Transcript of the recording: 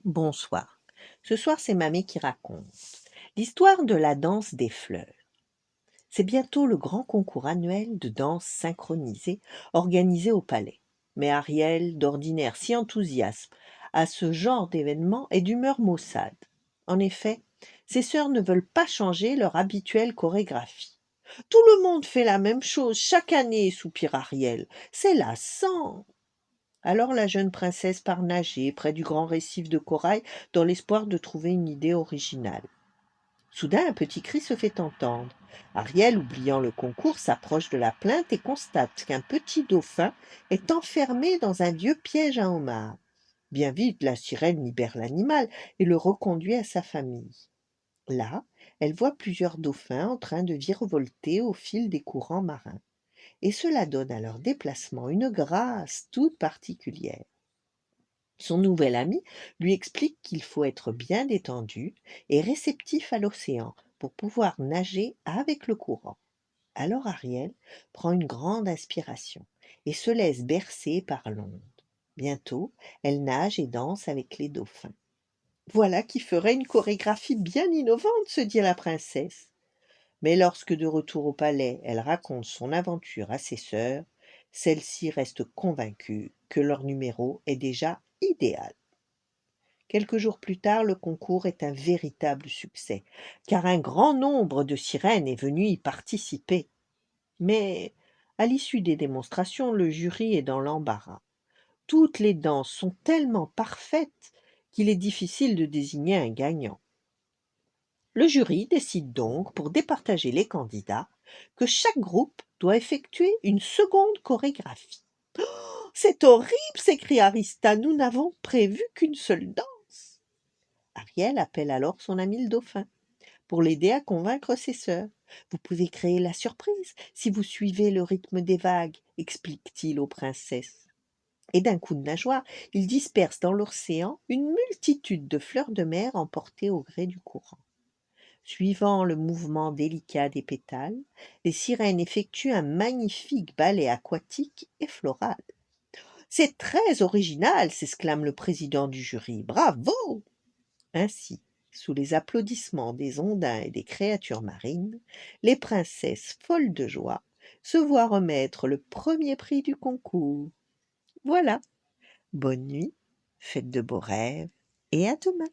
Bonsoir. Ce soir, c'est Mamie qui raconte. L'histoire de la danse des fleurs. C'est bientôt le grand concours annuel de danse synchronisée organisé au palais. Mais Ariel, d'ordinaire si enthousiaste à ce genre d'événement, est d'humeur maussade. En effet, ses sœurs ne veulent pas changer leur habituelle chorégraphie. Tout le monde fait la même chose chaque année, soupire Ariel. C'est lassant. Alors la jeune princesse part nager près du grand récif de corail dans l'espoir de trouver une idée originale. Soudain, un petit cri se fait entendre. Ariel, oubliant le concours, s'approche de la plainte et constate qu'un petit dauphin est enfermé dans un vieux piège à homards. Bien vite, la sirène libère l'animal et le reconduit à sa famille. Là, elle voit plusieurs dauphins en train de virevolter au fil des courants marins, et cela donne à leur déplacement une grâce toute particulière. Son nouvel ami lui explique qu'il faut être bien détendu et réceptif à l'océan pour pouvoir nager avec le courant. Alors Ariel prend une grande inspiration et se laisse bercer par l'onde. Bientôt, elle nage et danse avec les dauphins. Voilà qui ferait une chorégraphie bien innovante, se dit la princesse. Mais lorsque de retour au palais, elle raconte son aventure à ses sœurs, celles-ci restent convaincues que leur numéro est déjà idéal. Quelques jours plus tard, le concours est un véritable succès, car un grand nombre de sirènes est venu y participer. Mais, à l'issue des démonstrations, le jury est dans l'embarras. Toutes les danses sont tellement parfaites qu'il est difficile de désigner un gagnant. Le jury décide donc, pour départager les candidats, que chaque groupe doit effectuer une seconde chorégraphie. « C'est horrible !» s'écria Arista. « Nous n'avons prévu qu'une seule danse. » Ariel appelle alors son ami le dauphin pour l'aider à convaincre ses sœurs. « Vous pouvez créer la surprise si vous suivez le rythme des vagues, explique-t-il aux princesses. Et d'un coup de nageoire, il disperse dans l'océan une multitude de fleurs de mer emportées au gré du courant. Suivant le mouvement délicat des pétales, les sirènes effectuent un magnifique ballet aquatique et floral. « C'est très original !» s'exclame le président du jury. « Bravo !» Ainsi, sous les applaudissements des ondins et des créatures marines, les princesses, folles de joie, se voient remettre le premier prix du concours. Voilà, bonne nuit, faites de beaux rêves, et à demain.